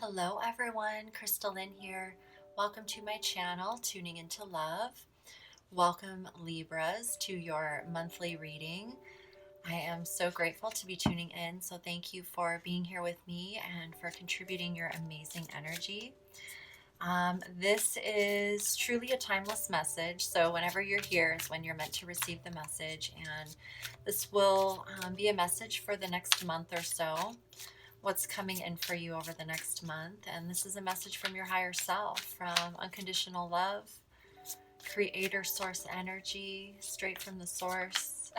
Hello everyone, Crystal Lynn here. Welcome to my channel, Tuning into Love. Welcome Libras to your monthly reading. I am so grateful to be tuning in, so thank you for being here with me and for contributing your amazing energy. This is truly a timeless message, so whenever you're here is when you're meant to receive the message, and this will be a message for the next month or so, what's coming in for you over the next month. And this is a message from your higher self, from unconditional love, creator source energy, straight from the source.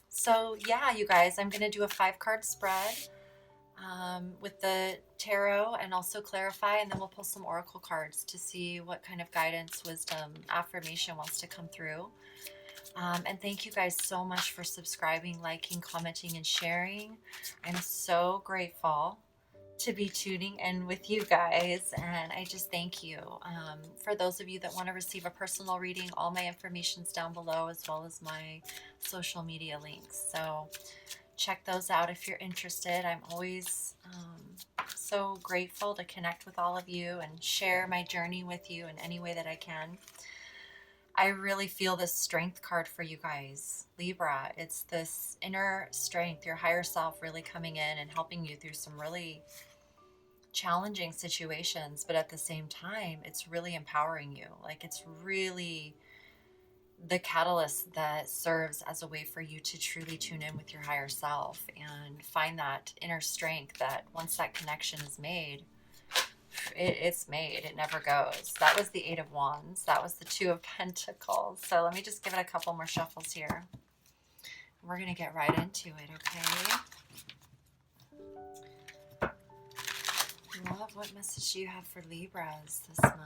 So yeah, you guys, I'm going to do a 5-card spread with the tarot and also clarify, and then we'll pull some oracle cards to see what kind of guidance, wisdom, affirmation wants to come through. And thank you guys so much for subscribing, liking, commenting, and sharing. I'm so grateful to be tuning in with you guys, and I just thank you. For those of you that want to receive a personal reading, all my information's down below, as well as my social media links. So check those out if you're interested. I'm always so grateful to connect with all of you and share my journey with you in any way that I can. I really feel this strength card for you guys, Libra. It's this inner strength, your higher self really coming in and helping you through some really challenging situations, but at the same time, it's really empowering you. Like, it's really the catalyst that serves as a way for you to truly tune in with your higher self and find that inner strength that once that connection is made, it's made. It never goes. That was the 8 of Wands. That was the 2 of Pentacles. So let me just give it a couple more shuffles here. We're going to get right into it, okay? Love, what message do you have for Libras this month?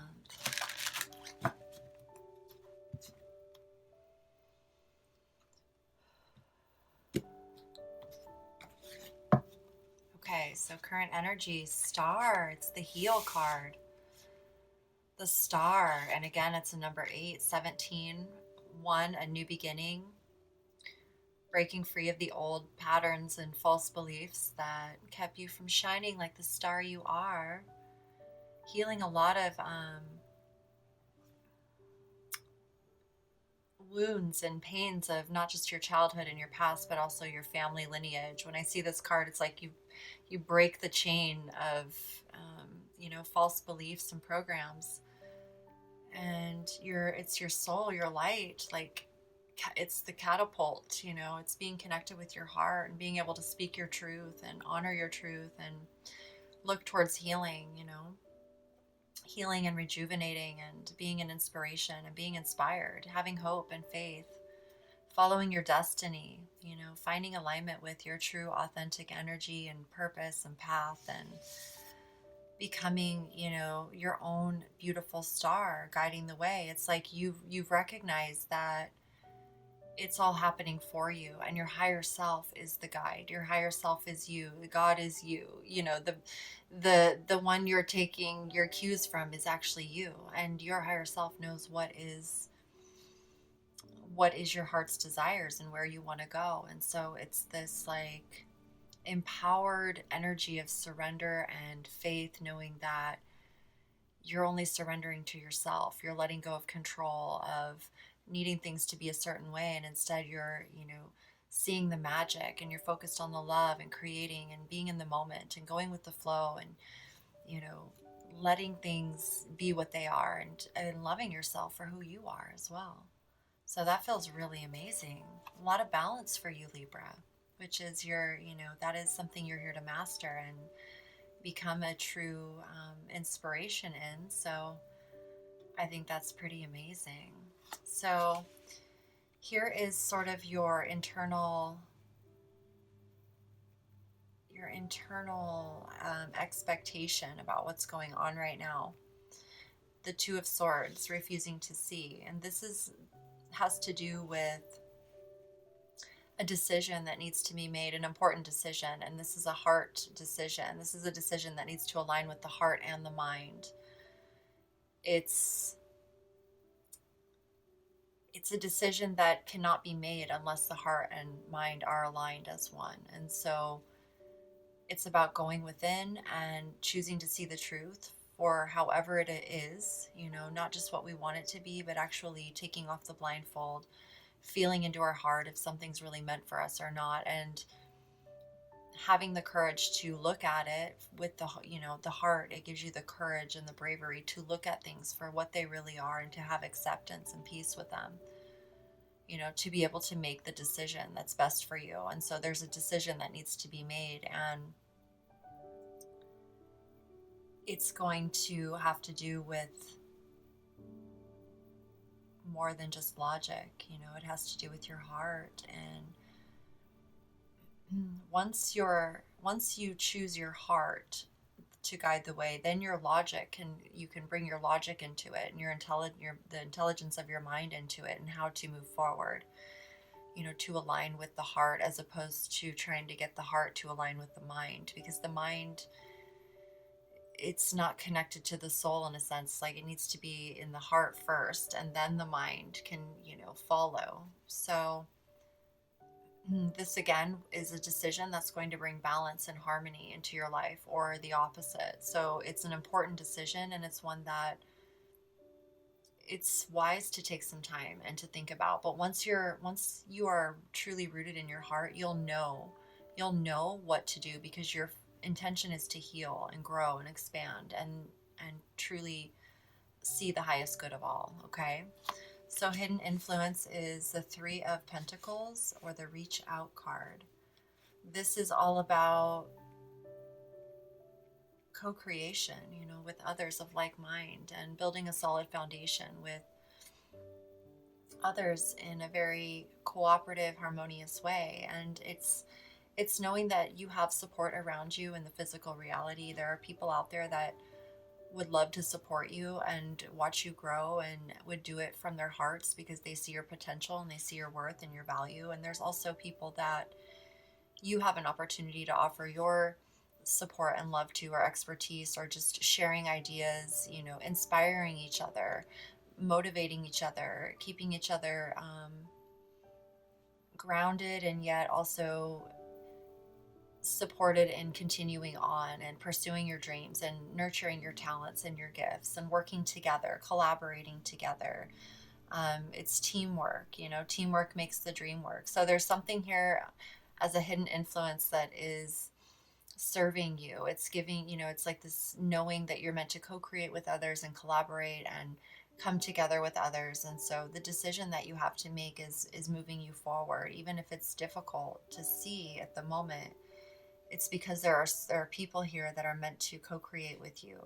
Okay, so current energy, Star. It's the Heal card. The Star. And again, it's a number 8, 17, 1, a new beginning. Breaking free of the old patterns and false beliefs that kept you from shining like the star you are. Healing a lot of wounds and pains of not just your childhood and your past, but also your family lineage. When I see this card, it's like you break the chain of false beliefs and programs, and it's your soul, your light. Like, it's the catapult. It's being connected with your heart and being able to speak your truth and honor your truth and look towards healing. Healing and rejuvenating and being an inspiration and being inspired, having hope and faith, following your destiny, finding alignment with your true authentic energy and purpose and path, and becoming, your own beautiful star guiding the way. It's like you've recognized that it's all happening for you, and your higher self is the guide. Your higher self is you. God is you. The one you're taking your cues from is actually you, and your higher self knows what is your heart's desires and where you want to go. And so it's this like empowered energy of surrender and faith, knowing that you're only surrendering to yourself. You're letting go of control of needing things to be a certain way, and instead you're seeing the magic, and you're focused on the love and creating and being in the moment and going with the flow, and letting things be what they are, and loving yourself for who you are as well. So that feels really amazing. A lot of balance for you, Libra, which is that is something you're here to master and become a true inspiration in. So I think that's pretty amazing. So here is sort of your internal expectation about what's going on right now. The 2 of Swords, refusing to see. And this has to do with a decision that needs to be made, an important decision. And this is a heart decision. This is a decision that needs to align with the heart and the mind. It's a decision that cannot be made unless the heart and mind are aligned as one. And so It's about going within and choosing to see the truth for however it is, not just what we want it to be, but actually taking off the blindfold, feeling into our heart if something's really meant for us or not, and having the courage to look at it with the heart. It gives you the courage and the bravery to look at things for what they really are and to have acceptance and peace with them, to be able to make the decision that's best for you. And so there's a decision that needs to be made, and it's going to have to do with more than just logic. It has to do with your heart. And once you choose your heart to guide the way, then your logic you can bring your logic into it, and the intelligence of your mind into it, and how to move forward, to align with the heart, as opposed to trying to get the heart to align with the mind, because the mind, it's not connected to the soul in a sense. Like, it needs to be in the heart first, and then the mind can follow. So this again is a decision that's going to bring balance and harmony into your life, or the opposite. So it's an important decision, and it's one that it's wise to take some time and to think about. But once you are truly rooted in your heart, you'll know what to do, because your intention is to heal and grow and expand and truly see the highest good of all. Okay. So hidden influence is the 3 of Pentacles, or the reach out card. This is all about co-creation, with others of like mind, and building a solid foundation with others in a very cooperative, harmonious way. And it's knowing that you have support around you in the physical reality. There are people out there that would love to support you and watch you grow, and would do it from their hearts because they see your potential and they see your worth and your value. And there's also people that you have an opportunity to offer your support and love to, or expertise, or just sharing ideas, inspiring each other, motivating each other, keeping each other grounded, and yet also supported in continuing on and pursuing your dreams and nurturing your talents and your gifts, and working together, collaborating together. It's teamwork. Teamwork makes the dream work. So there's something here as a hidden influence that is serving you. It's giving, it's like this knowing that you're meant to co-create with others and collaborate and come together with others. And so the decision that you have to make is moving you forward, even if it's difficult to see at the moment. It's because there are people here that are meant to co-create with you.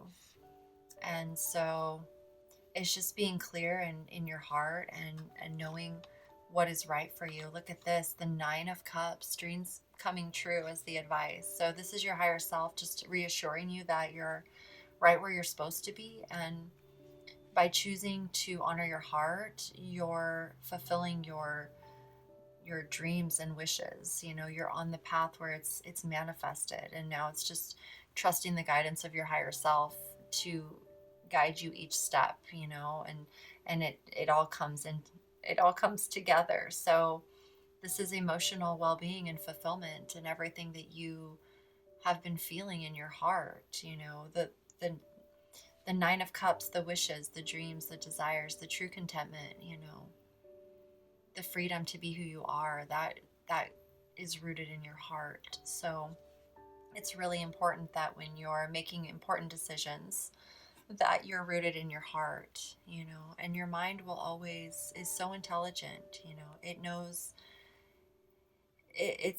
And so it's just being clear in your heart, and knowing what is right for you. Look at this, the 9 of Cups, dreams coming true as the advice. So this is your higher self just reassuring you that you're right where you're supposed to be. And by choosing to honor your heart, you're fulfilling your dreams and wishes. You're on the path where it's manifested, and now it's just trusting the guidance of your higher self to guide you each step, and it all comes together. So this is emotional well-being and fulfillment, and everything that you have been feeling in your heart. The 9 of Cups, the wishes, the dreams, the desires, the true contentment, the freedom to be who you are, that is rooted in your heart. So it's really important that when you're making important decisions, that you're rooted in your heart, and your mind is so intelligent. It knows it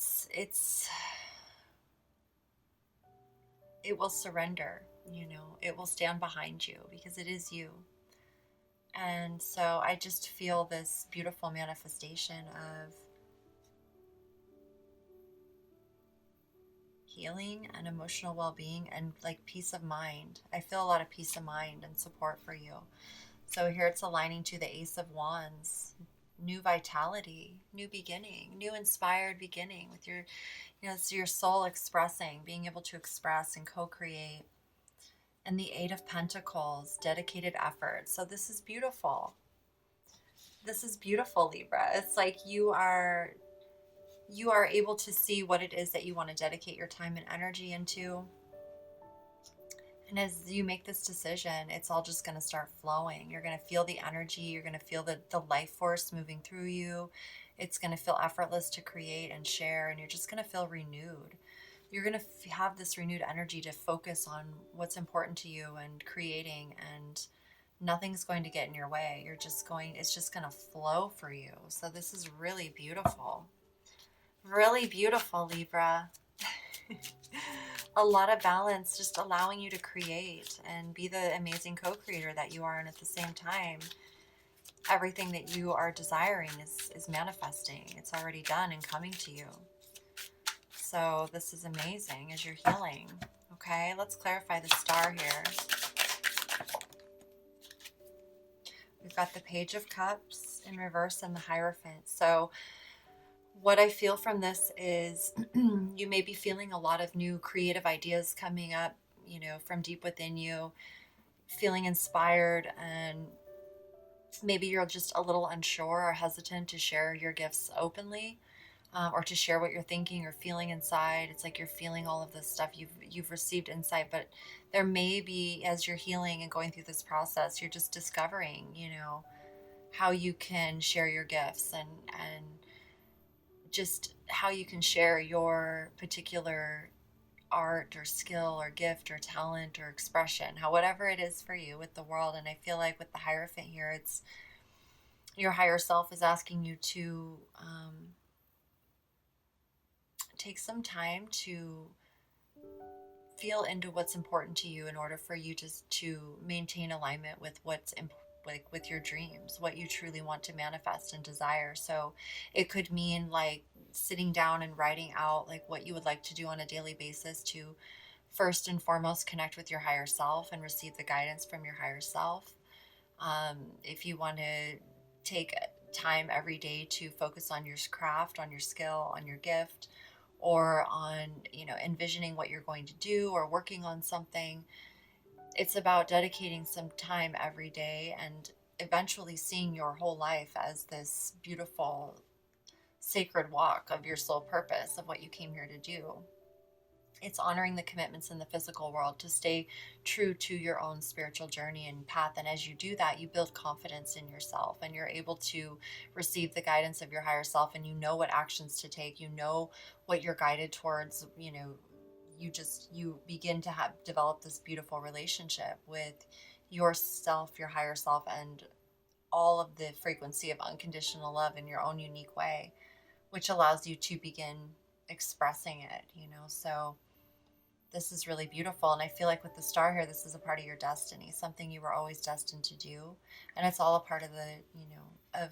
will surrender, it will stand behind you because it is you. And so I just feel this beautiful manifestation of healing and emotional well-being, and like peace of mind. I feel a lot of peace of mind and support for you. So here it's aligning to the Ace of Wands, new vitality, new beginning, new inspired beginning with your, it's your soul expressing, being able to express and co-create. And the 8 of Pentacles, dedicated effort. So this is beautiful. This is beautiful, Libra. It's like you are you are able to see what it is that you want to dedicate your time and energy into. And as you make this decision, it's all just going to start flowing. You're going to feel the energy. You're going to feel the life force moving through you. It's going to feel effortless to create and share, and you're just going to feel renewed. You're going to have this renewed energy to focus on what's important to you and creating, and nothing's going to get in your way. It's just going to flow for you. So this is really beautiful. Really beautiful, Libra. A lot of balance, just allowing you to create and be the amazing co-creator that you are. And at the same time, everything that you are desiring is manifesting. It's already done and coming to you. So this is amazing as you're healing. Okay, let's clarify the star here. We've got the Page of Cups in reverse and the Hierophant. So what I feel from this is you may be feeling a lot of new creative ideas coming up, from deep within you, feeling inspired, and maybe you're just a little unsure or hesitant to share your gifts openly, or to share what you're thinking or feeling inside. It's like you're feeling all of this stuff. You've received insight, but there may be, as you're healing and going through this process, you're just discovering, how you can share your gifts and just how you can share your particular art or skill or gift or talent or expression, whatever it is for you with the world. And I feel like with the Hierophant here, it's your higher self is asking you to take some time to feel into what's important to you in order for you to maintain alignment with what's like with your dreams, what you truly want to manifest and desire. So it could mean like sitting down and writing out like what you would like to do on a daily basis to first and foremost connect with your higher self and receive the guidance from your higher self. If you want to take time every day to focus on your craft, on your skill, on your gift, or on envisioning what you're going to do or working on something, it's about dedicating some time every day and eventually seeing your whole life as this beautiful sacred walk of your soul purpose, of what you came here to do. It's honoring the commitments in the physical world to stay true to your own spiritual journey and path. And as you do that, you build confidence in yourself and you're able to receive the guidance of your higher self, and you know what actions to take, you know what you're guided towards. You begin to develop this beautiful relationship with yourself, your higher self, and all of the frequency of unconditional love in your own unique way, which allows you to begin expressing it. So this is really beautiful. And I feel like with the star here, this is a part of your destiny, something you were always destined to do. And it's all a part of of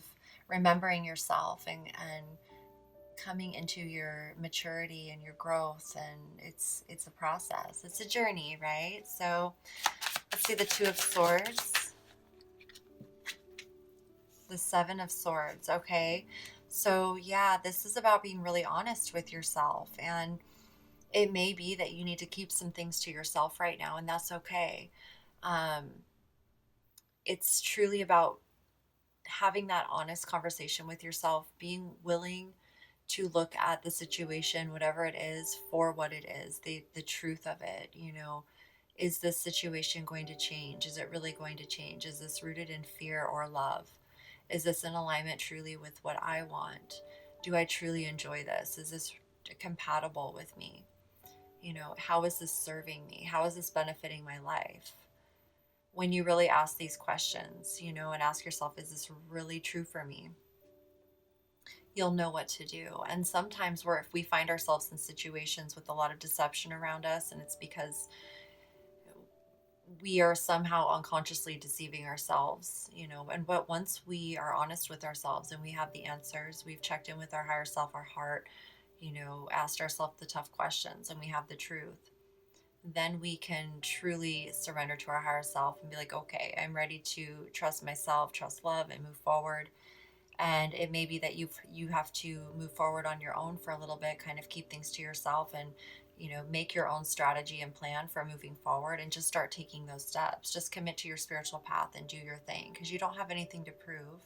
remembering yourself and coming into your maturity and your growth. And it's a process. It's a journey, right? So let's see the Two of Swords, the Seven of Swords. Okay. So yeah, this is about being really honest with yourself, and it may be that you need to keep some things to yourself right now, and that's okay. It's truly about having that honest conversation with yourself, being willing to look at the situation, whatever it is, for what it is, the truth of it. Is this situation going to change? Is it really going to change? Is this rooted in fear or love? Is this in alignment truly with what I want? Do I truly enjoy this? Is this compatible with me? How is this serving me? How is this benefiting my life? When you really ask these questions, and ask yourself, is this really true for me? You'll know what to do. And sometimes if we find ourselves in situations with a lot of deception around us, and it's because we are somehow unconsciously deceiving ourselves, but once we are honest with ourselves and we have the answers, we've checked in with our higher self, our heart, asked ourselves the tough questions, and we have the truth, then we can truly surrender to our higher self and be like, okay, I'm ready to trust myself, trust love, and move forward. And it may be that you have to move forward on your own for a little bit, kind of keep things to yourself and make your own strategy and plan for moving forward, and just start taking those steps. Just commit to your spiritual path and do your thing, because you don't have anything to prove.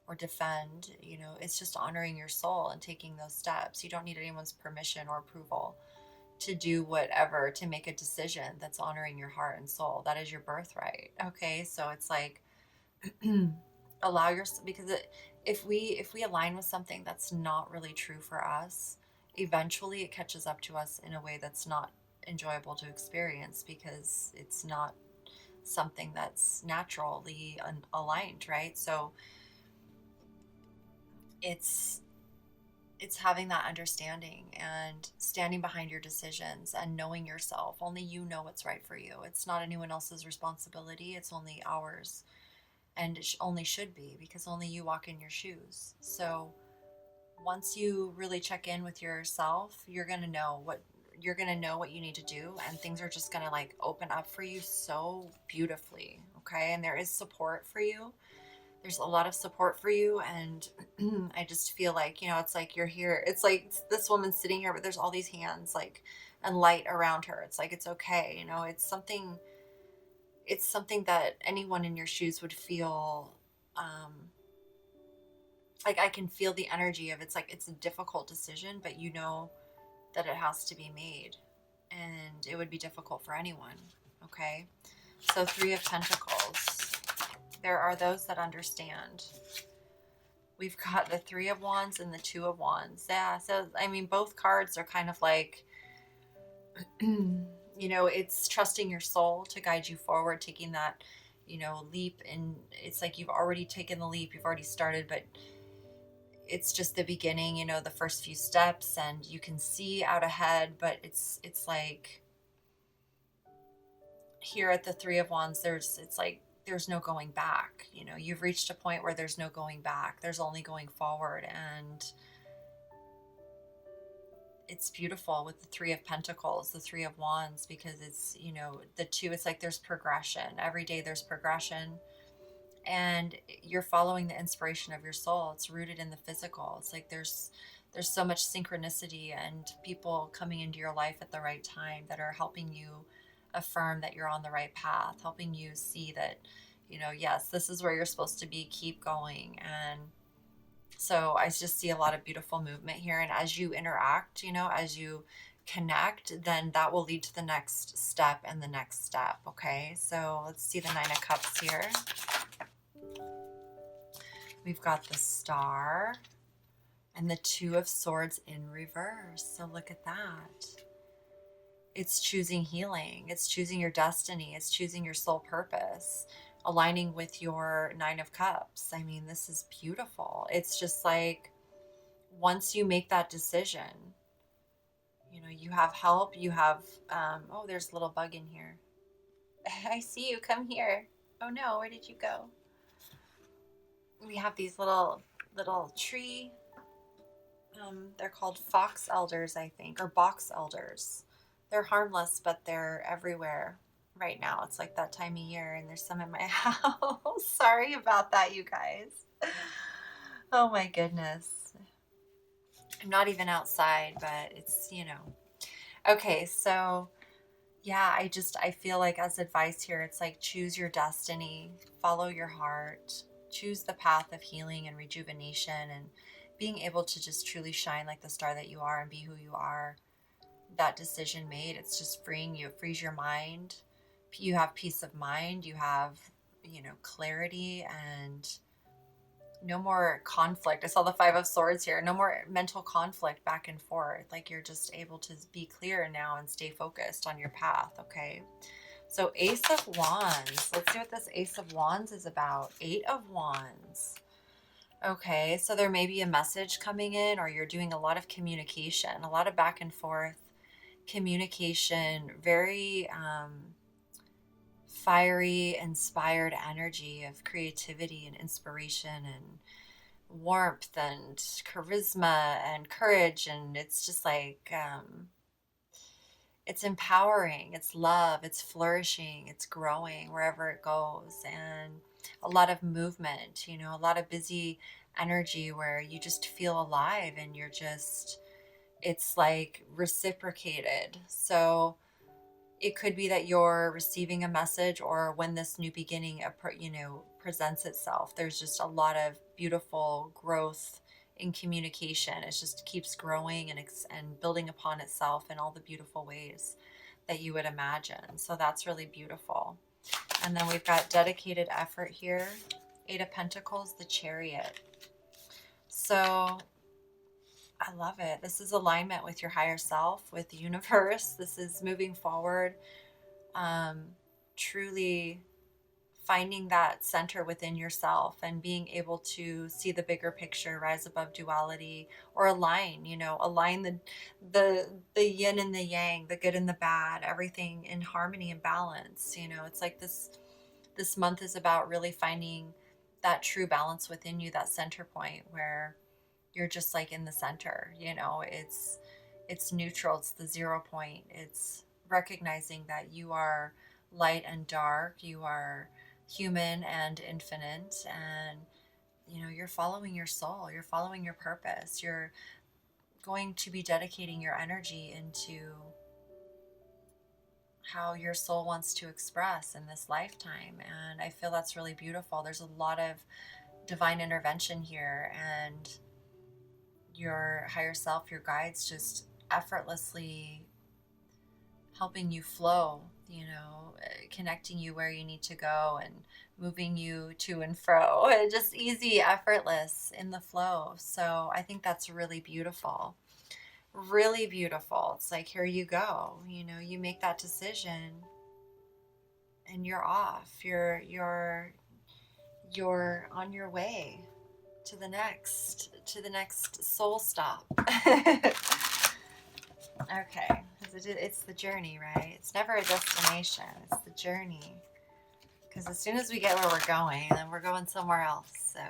or defend. You know, it's just honoring your soul and taking those steps. You don't need anyone's permission or approval to do whatever, to make a decision that's honoring your heart and soul. That is your birthright. Okay, so it's like allow yourself, because if we align with something that's not really true for us, eventually it catches up to us in a way that's not enjoyable to experience, because it's not something that's naturally aligned, right? So it's it's having that understanding and standing behind your decisions and knowing yourself. Only you know what's right for you. It's not anyone else's responsibility. It's only ours, and it only should be, because only you walk in your shoes. So once you really check in with yourself, you're going to know what you need to do, and things are just going to like open up for you so beautifully. Okay? And there is support for you. There's a lot of support for you, and I just feel like, it's like you're here. It's like this woman's sitting here, but there's all these hands like and light around her. It's like it's okay. It's something that anyone in your shoes would feel. Like I can feel the energy of, it's like it's a difficult decision, but you know that it has to be made, and it would be difficult for anyone. Okay, so Three of Pentacles. There are those that understand. We've got the Three of Wands and the Two of Wands. Yeah, so I mean, both cards are kind of like, it's trusting your soul to guide you forward, taking that, leap. And it's like you've already taken the leap, you've already started, but it's just the beginning, the first few steps, and you can see out ahead. But it's like here at the Three of Wands, there's no going back. You've reached a point where there's no going back. There's only going forward. And it's beautiful with the Three of Pentacles, the Three of Wands, because it's, the two, it's like there's progression. Every day there's progression, and you're following the inspiration of your soul. It's rooted in the physical. It's like there's so much synchronicity and people coming into your life at the right time that are helping you affirm that you're on the right path, helping you see that, yes, this is where you're supposed to be, keep going. And so I just see a lot of beautiful movement here. And as you interact, as you connect, then that will lead to the next step and the next step. Okay, so let's see the Nine of Cups here. We've got the Star and the Two of Swords in reverse. So look at that. It's choosing healing. It's choosing your destiny. It's choosing your soul purpose, aligning with your Nine of Cups. I mean, this is beautiful. It's just like, once you make that decision, you have help. You have, oh, there's a little bug in here. I see you. Come here. Oh no, where did you go? We have these little tree. They're called fox elders, I think, or box elders. They're harmless, but they're everywhere right now. It's like that time of year, and there's some in my house. Sorry about that, you guys. Oh my goodness. I'm not even outside, but it's, Okay, so yeah, I feel like as advice here, it's like choose your destiny, follow your heart, choose the path of healing and rejuvenation, and being able to just truly shine like the star that you are and be who you are. That decision made, it's just freeing you. It frees your mind. You have peace of mind. You have, clarity, and no more conflict. I saw the Five of Swords here. No more mental conflict back and forth. Like you're just able to be clear now and stay focused on your path. Okay. So Ace of Wands. Let's see what this Ace of Wands is about. Eight of Wands. Okay. So there may be a message coming in, or you're doing a lot of communication, a lot of back and forth communication, very fiery, inspired energy of creativity and inspiration and warmth and charisma and courage. And it's just like, it's empowering, it's love, it's flourishing, it's growing wherever it goes. And a lot of movement, a lot of busy energy where you just feel alive, and you're just, it's like reciprocated. So it could be that you're receiving a message, or when this new beginning, presents itself, there's just a lot of beautiful growth in communication. It just keeps growing and building upon itself in all the beautiful ways that you would imagine. So that's really beautiful. And then we've got dedicated effort here. 8 of Pentacles, the Chariot. So I love it. This is alignment with your higher self, with the universe. This is moving forward, truly finding that center within yourself and being able to see the bigger picture, rise above duality, or align the yin and the yang, the good and the bad, everything in harmony and balance. It's like this month is about really finding that true balance within you, that center point where you're just like in the center. It's neutral, it's the 0 point. It's recognizing that you are light and dark, you are human and infinite, and you're following your soul, you're following your purpose, you're going to be dedicating your energy into how your soul wants to express in this lifetime. And I feel that's really beautiful. There's a lot of divine intervention here, and your higher self, your guides, just effortlessly helping you flow, connecting you where you need to go and moving you to and fro. Just easy, effortless in the flow. So I think that's really beautiful. Really beautiful. It's like, here you go. You make that decision and you're off. You're on your way to the next soul stop. Okay, it's the journey, right? It's never a destination, it's the journey. Because as soon as we get where we're going, then we're going somewhere else. So,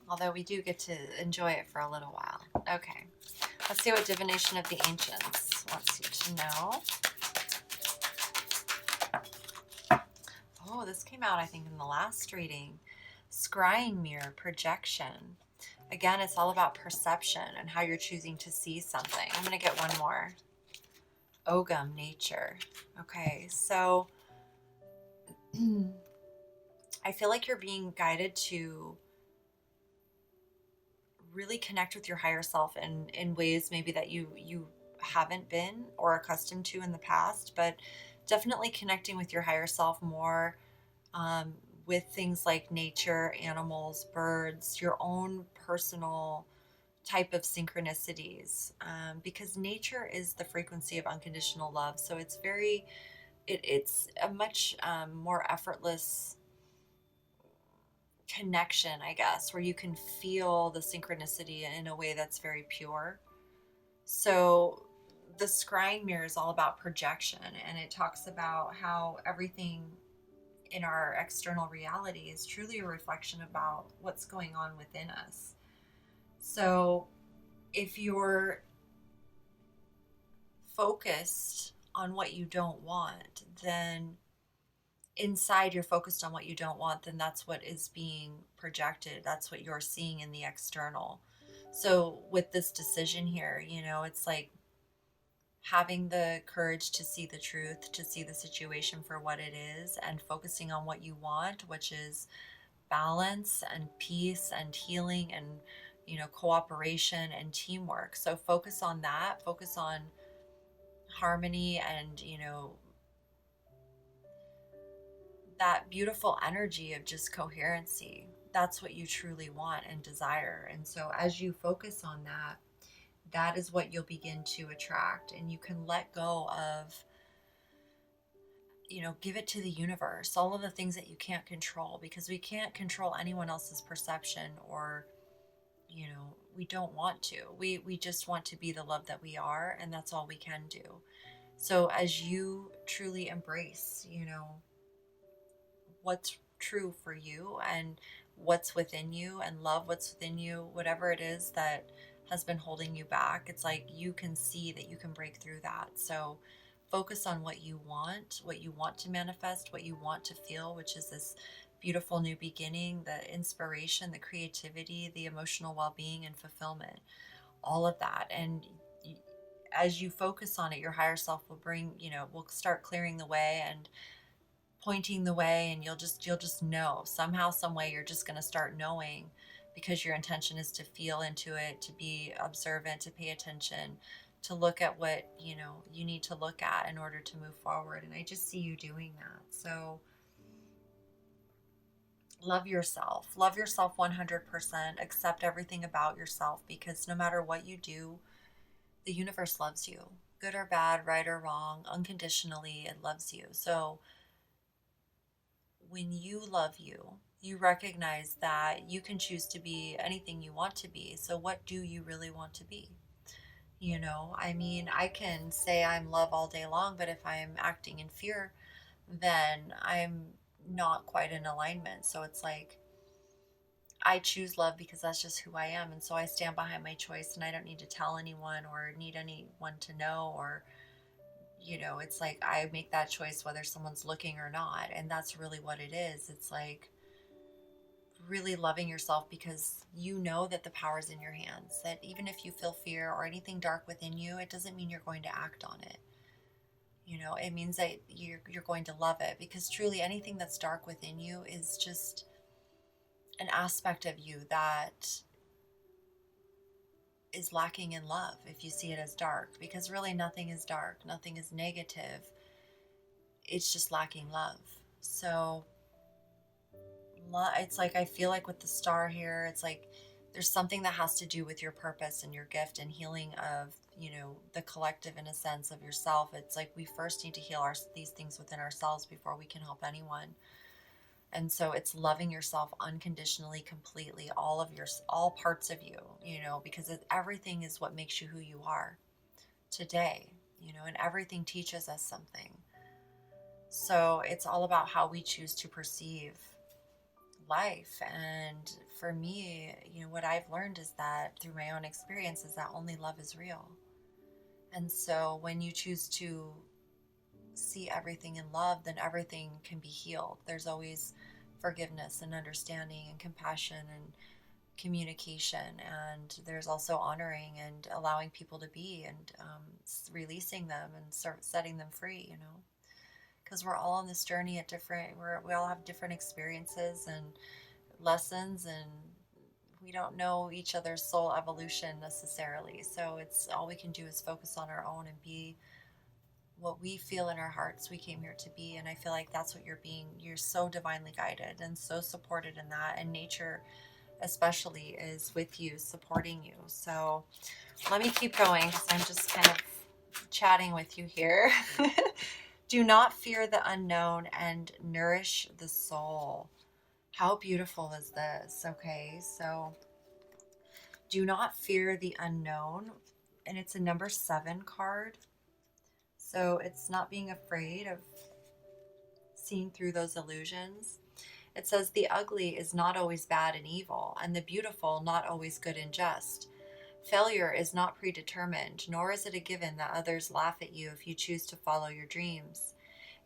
although we do get to enjoy it for a little while. Okay, let's see what divination of the ancients wants you to know. Oh, this came out, I think, in the last reading. Scrying mirror, projection. Again, it's all about perception and how you're choosing to see something. I'm going to get one more. Ogum, nature. Okay, so I feel like you're being guided to really connect with your higher self in ways maybe that you haven't been or accustomed to in the past, but definitely connecting with your higher self more, with things like nature, animals, birds, your own personal type of synchronicities, because nature is the frequency of unconditional love. So it's a much more effortless connection, I guess, where you can feel the synchronicity in a way that's very pure. So the scrying mirror is all about projection, and it talks about how everything in our external reality is truly a reflection about what's going on within us. So if you're focused on what you don't want, then inside you're focused on what you don't want, then that's what is being projected. That's what you're seeing in the external. So with this decision here, it's like having the courage to see the truth, to see the situation for what it is, and focusing on what you want, which is balance and peace and healing and cooperation and teamwork. So focus on that, focus on harmony and that beautiful energy of just coherency. That's what you truly want and desire. And so as you focus on that, that is what you'll begin to attract. And you can let go of, give it to the universe, all of the things that you can't control, because we can't control anyone else's perception, or we don't want to. We just want to be the love that we are, and that's all we can do. So as you truly embrace, what's true for you and what's within you, and love what's within you, whatever it is that has been holding you back, it's like you can see that you can break through that. So focus on what you want to manifest, what you want to feel, which is this beautiful new beginning, the inspiration, the creativity, the emotional well-being and fulfillment, all of that. And as you focus on it, your higher self will bring, will start clearing the way and pointing the way, and you'll just know somehow, some way. You're just going to start knowing, because your intention is to feel into it, to be observant, to pay attention, to look at what you need to look at in order to move forward. And I just see you doing that. So love yourself, 100%. Accept everything about yourself, because no matter what you do, the universe loves you, good or bad, right or wrong, unconditionally. It loves you. So when you love you, you recognize that you can choose to be anything you want to be. So what do you really want to be? I mean, I can say I'm love all day long, but if I'm acting in fear, then I'm not quite in alignment. So it's like, I choose love because that's just who I am. And so I stand behind my choice, and I don't need to tell anyone or need anyone to know, or it's like I make that choice whether someone's looking or not. And that's really what it is. It's like really loving yourself, because you know that the power's in your hands, that even if you feel fear or anything dark within you, it doesn't mean you're going to act on it. It means that you're going to love it, because truly anything that's dark within you is just an aspect of you that is lacking in love, if you see it as dark, because really nothing is dark, nothing is negative. It's just lacking love. So it's like, I feel like with the star here, it's like there's something that has to do with your purpose and your gift and healing of the collective, in a sense, of yourself. It's like we first need to heal these things within ourselves before we can help anyone. And so it's loving yourself unconditionally, completely, all parts of you, because everything is what makes you who you are today, and everything teaches us something. So it's all about how we choose to perceive life. And for me, what I've learned is that, through my own experience, is that only love is real. And so when you choose to see everything in love, then everything can be healed. There's always forgiveness and understanding and compassion and communication, and there's also honoring and allowing people to be, and releasing them and setting them free, because we're all on this journey at we all have different experiences and lessons, and we don't know each other's soul evolution necessarily. So it's all we can do is focus on our own and be what we feel in our hearts we came here to be. And I feel like that's what you're so divinely guided and so supported in that, and nature especially is with you, supporting you. So let me keep going, because I'm just kind of chatting with you here. Do not fear the unknown and nourish the soul. How beautiful is this? Okay, so do not fear the unknown, and it's a number 7 card. So it's not being afraid of seeing through those illusions. It says the ugly is not always bad and evil, and the beautiful not always good and just. Failure is not predetermined, nor is it a given that others laugh at you if you choose to follow your dreams.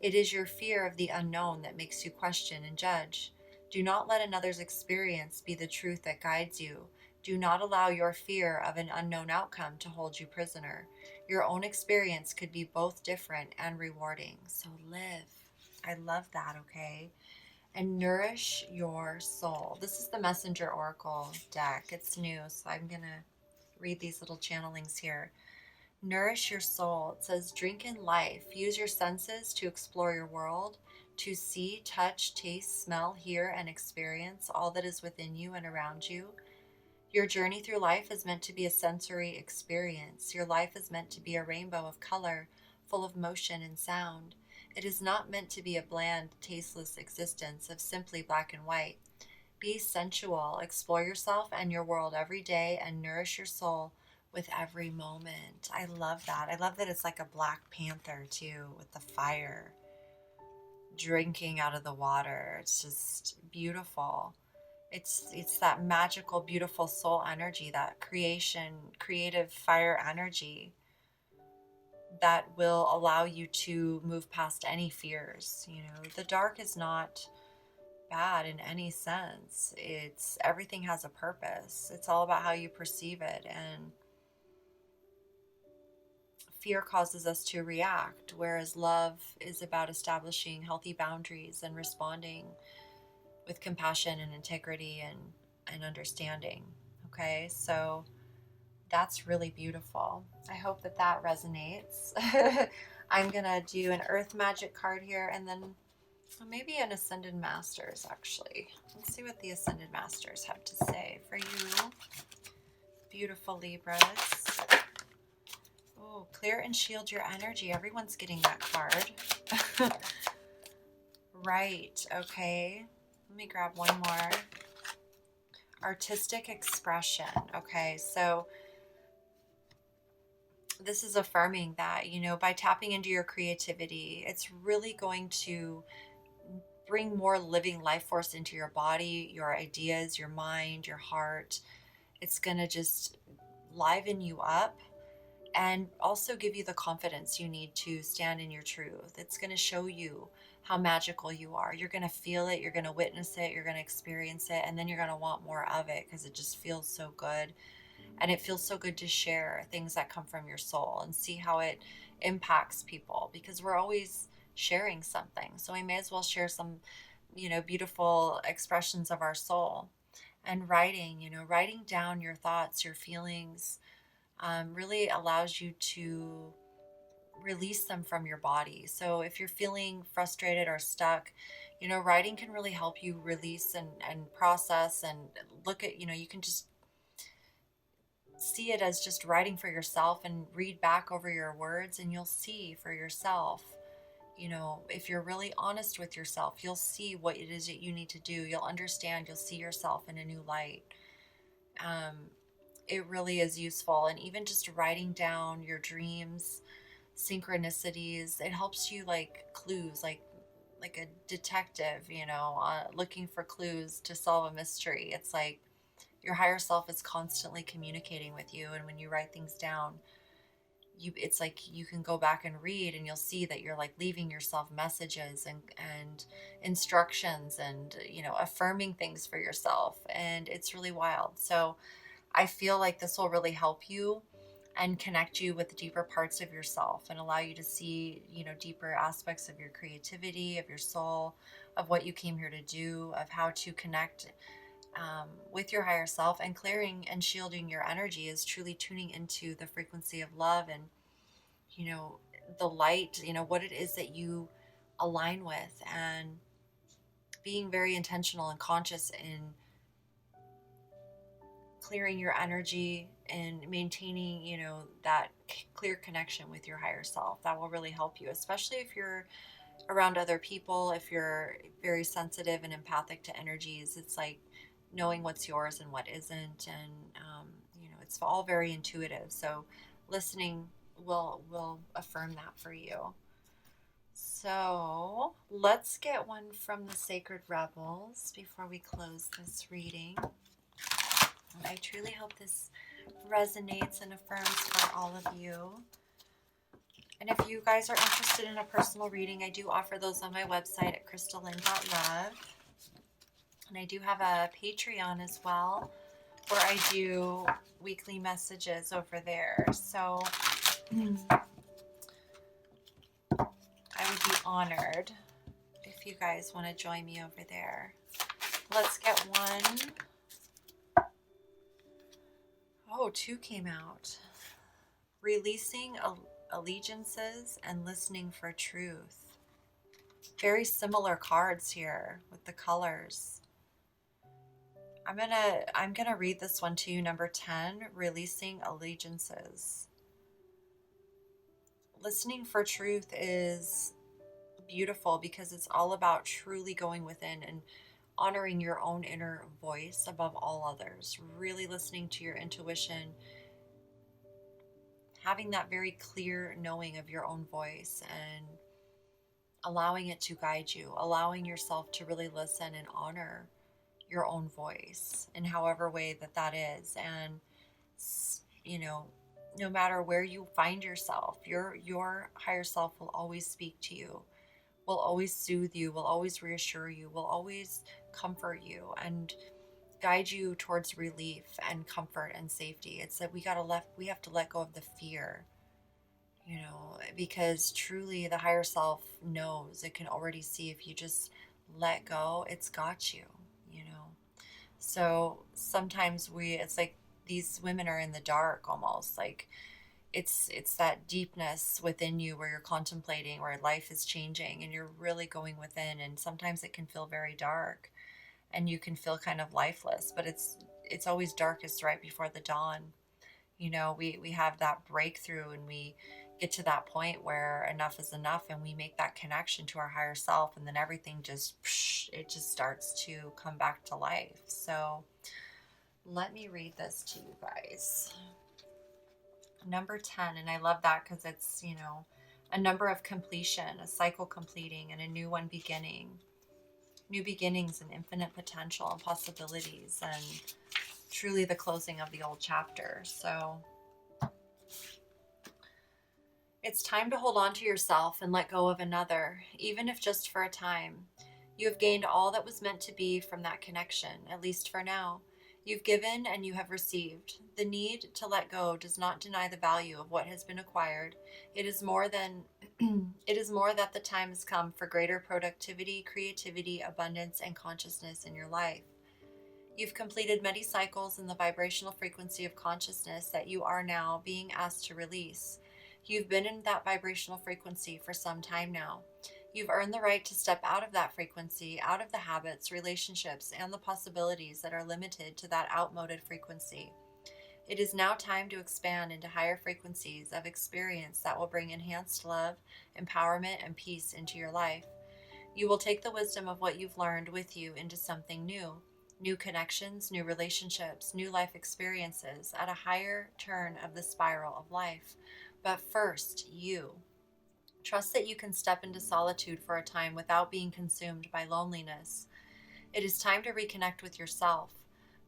It is your fear of the unknown that makes you question and judge. Do not let another's experience be the truth that guides you. Do not allow your fear of an unknown outcome to hold you prisoner. Your own experience could be both different and rewarding. So live. I love that, okay? And nourish your soul. This is the Messenger Oracle deck. It's new, so I'm going to read these little channelings here. Nourish your soul. It says, drink in life. Use your senses to explore your world, to see, touch, taste, smell, hear, and experience all that is within you and around you. Your journey through life is meant to be a sensory experience. Your life is meant to be a rainbow of color, full of motion and sound. It is not meant to be a bland, tasteless existence of simply black and white. Be sensual, explore yourself and your world every day, and nourish your soul with every moment. I love that. I love that it's like a Black Panther too, with the fire drinking out of the water. It's just beautiful. It's that magical, beautiful soul energy, that creative fire energy that will allow you to move past any fears. The dark is not bad in any sense. Everything has a purpose. It's all about how you perceive it. And fear causes us to react, whereas love is about establishing healthy boundaries and responding with compassion and integrity and understanding. Okay, so that's really beautiful. I hope that that resonates. I'm gonna do an Earth Magic card here, and then maybe an Ascended Masters, actually. Let's see what the Ascended Masters have to say for you, beautiful Libras. Oh, clear and shield your energy. Everyone's getting that card. Right, okay. Let me grab one more. Artistic expression. Okay, so this is affirming that, you know, by tapping into your creativity, it's really going to bring more living life force into your body, your ideas, your mind, your heart. It's going to just liven you up and also give you the confidence you need to stand in your truth. It's going to show you how magical you are. You're going to feel it, you're going to witness it, you're going to experience it, and then you're going to want more of it because it just feels so good. And it feels so good to share things that come from your soul and see how it impacts people, because we're always sharing something. So we may as well share some, you know, beautiful expressions of our soul. And writing, you know, writing down your thoughts, your feelings, really allows you to release them from your body. So if you're feeling frustrated or stuck, you know, writing can really help you release and process and look at, you know, you can just see it as just writing for yourself and read back over your words, and you'll see for yourself, you know, if you're really honest with yourself, you'll see what it is that you need to do. You'll understand, you'll see yourself in a new light. It really is useful. And even just writing down your dreams, synchronicities, it helps you like clues, like a detective, you know, looking for clues to solve a mystery. It's like your higher self is constantly communicating with you, and when you write things down, it's like you can go back and read, and you'll see that you're like leaving yourself messages and instructions and, you know, affirming things for yourself, and it's really wild. So I feel like this will really help you and connect you with the deeper parts of yourself and allow you to see, you know, deeper aspects of your creativity, of your soul, of what you came here to do, of how to connect with your higher self. And clearing and shielding your energy is truly tuning into the frequency of love and, you know, the light, you know, what it is that you align with, and being very intentional and conscious in clearing your energy and maintaining, you know, that clear connection with your higher self. That will really help you, especially if you're around other people, if you're very sensitive and empathic to energies. It's like knowing what's yours and what isn't, and you know, it's all very intuitive. So listening will affirm that for you. So let's get one from the Sacred Rebels before we close this reading. And I truly hope this resonates and affirms for all of you. And if you guys are interested in a personal reading, I do offer those on my website at crystallyn.love. And I do have a Patreon as well, where I do weekly messages over there. So I would be honored if you guys want to join me over there. Let's get one. Oh, two came out. Releasing allegiances and listening for truth. Very similar cards here with the colors. I'm gonna read this one to you, number 10, releasing allegiances. Listening for truth is beautiful because it's all about truly going within and honoring your own inner voice above all others, really listening to your intuition, having that very clear knowing of your own voice and allowing it to guide you, allowing yourself to really listen and honor your own voice in however way that that is. And, you know, no matter where you find yourself, your higher self will always speak to you, will always soothe you, will always reassure you, will always comfort you and guide you towards relief and comfort and safety. It's that we have to let go of the fear. You because truly the higher self knows. It can already see if you just let go, it's got you, you know. So sometimes it's like these women are in the dark almost, like it's that deepness within you where you're contemplating, where life is changing and you're really going within, and sometimes it can feel very dark and you can feel kind of lifeless, but it's always darkest right before the dawn. You know, we have that breakthrough and we get to that point where enough is enough and we make that connection to our higher self, and then everything just it just starts to come back to life. So let me read this to you guys. Number 10, and I love that because it's, you know, a number of completion, a cycle completing, and a new one beginning. New beginnings and infinite potential and possibilities, and truly the closing of the old chapter. So it's time to hold on to yourself and let go of another, even if just for a time. You have gained all that was meant to be from that connection, at least for now. You've given and you have received. The need to let go does not deny the value of what has been acquired. It is more than it is more that the time has come for greater productivity, creativity, abundance, and consciousness in your life. You've completed many cycles in the vibrational frequency of consciousness that you are now being asked to release. You've been in that vibrational frequency for some time now. You've earned the right to step out of that frequency, out of the habits, relationships, and the possibilities that are limited to that outmoded frequency. It is now time to expand into higher frequencies of experience that will bring enhanced love, empowerment, and peace into your life. You will take the wisdom of what you've learned with you into something new. New connections, new relationships, new life experiences at a higher turn of the spiral of life. But first, you. Trust that you can step into solitude for a time without being consumed by loneliness. It is time to reconnect with yourself.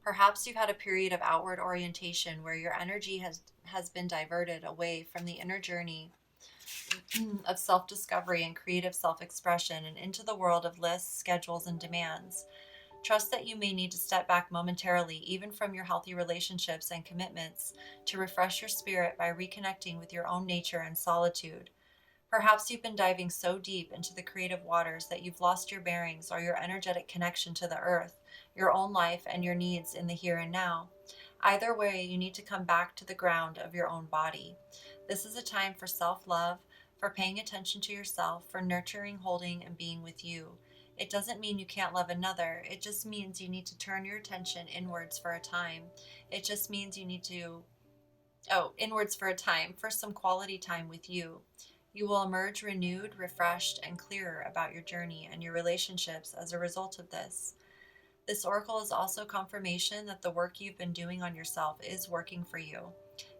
Perhaps you've had a period of outward orientation where your energy has been diverted away from the inner journey of self-discovery and creative self-expression and into the world of lists, schedules, and demands. Trust that you may need to step back momentarily, even from your healthy relationships and commitments, to refresh your spirit by reconnecting with your own nature and solitude. Perhaps you've been diving so deep into the creative waters that you've lost your bearings or your energetic connection to the earth, your own life, and your needs in the here and now. Either way, you need to come back to the ground of your own body. This is a time for self-love, for paying attention to yourself, for nurturing, holding, and being with you. It doesn't mean you can't love another. It just means you need to turn your attention inwards for a time. It just means you need to, inwards for a time, for some quality time with you. You will emerge renewed, refreshed, and clearer about your journey and your relationships as a result of this. This oracle is also confirmation that the work you've been doing on yourself is working for you.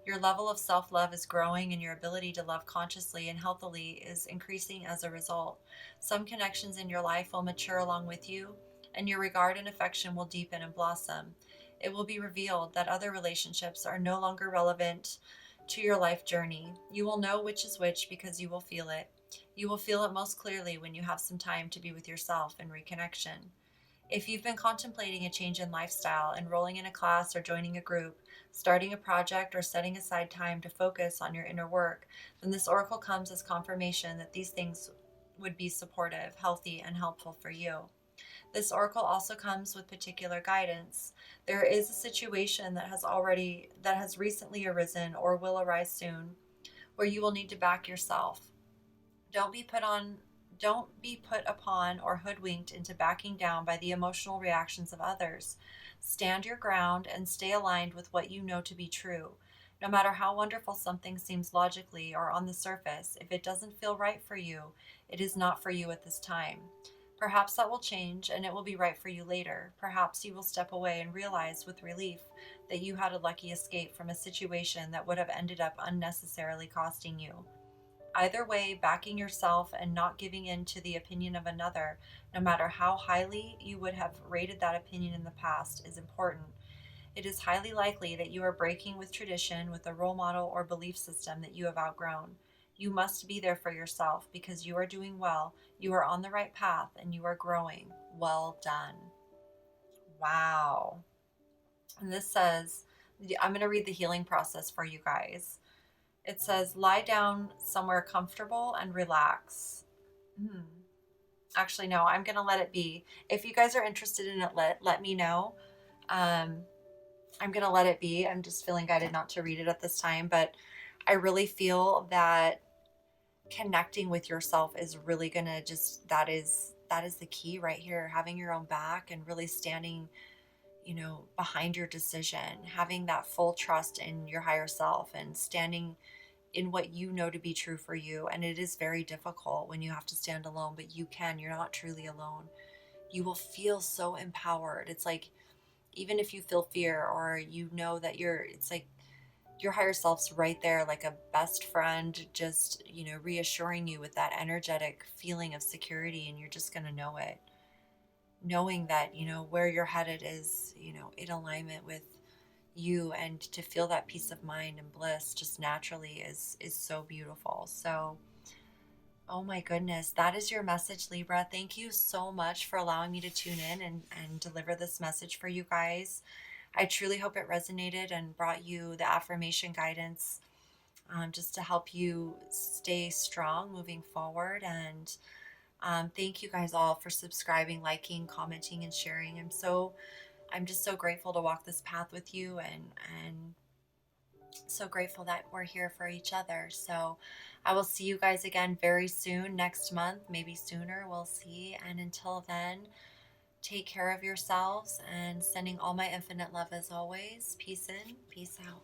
Your level of self-love is growing and your ability to love consciously and healthily is increasing as a result. Some connections in your life will mature along with you, and your regard and affection will deepen and blossom. It will be revealed that other relationships are no longer relevant to your life journey. You will know which is which because you will feel it. You will feel it most clearly when you have some time to be with yourself in reconnection. If you've been contemplating a change in lifestyle, enrolling in a class or joining a group, starting a project or setting aside time to focus on your inner work, then this oracle comes as confirmation that these things would be supportive, healthy, and helpful for you. This oracle also comes with particular guidance. There is a situation that has recently arisen or will arise soon where you will need to back yourself. Don't be put upon or hoodwinked into backing down by the emotional reactions of others. Stand your ground and stay aligned with what you know to be true. No matter how wonderful something seems logically or on the surface, if it doesn't feel right for you, it is not for you at this time. Perhaps that will change and it will be right for you later. Perhaps you will step away and realize with relief that you had a lucky escape from a situation that would have ended up unnecessarily costing you. Either way, backing yourself and not giving in to the opinion of another, no matter how highly you would have rated that opinion in the past, is important. It is highly likely that you are breaking with tradition, with a role model or belief system that you have outgrown. You must be there for yourself because you are doing well, you are on the right path, and you are growing. Well done. Wow. And this says, I'm going to read the healing process for you guys. It says, lie down somewhere comfortable and relax. Actually, no, I'm going to let it be. If you guys are interested in it, let me know. Um, I'm going to let it be. I'm just feeling guided not to read it at this time, but I really feel that connecting with yourself is really going to just, that is the key right here. Having your own back and really standing, behind your decision, having that full trust in your higher self and standing in what you know to be true for you. And it is very difficult when you have to stand alone, but you can. You're not truly alone. You will feel so empowered. It's like, even if you feel fear or that it's like your higher self's right there, like a best friend, just, reassuring you with that energetic feeling of security. And you're just going to know it, knowing that, where you're headed is, in alignment with you, and to feel that peace of mind and bliss just naturally is so beautiful. So, oh my goodness, that is your message, Libra. Thank you so much for allowing me to tune in and deliver this message for you guys. I truly hope it resonated and brought you the affirmation guidance, just to help you stay strong moving forward. And thank you guys all for subscribing, liking, commenting, and sharing. I'm just so grateful to walk this path with you, and so grateful that we're here for each other. So I will see you guys again very soon, next month, maybe sooner. We'll see. And until then, take care of yourselves, and sending all my infinite love as always. Peace in, peace out.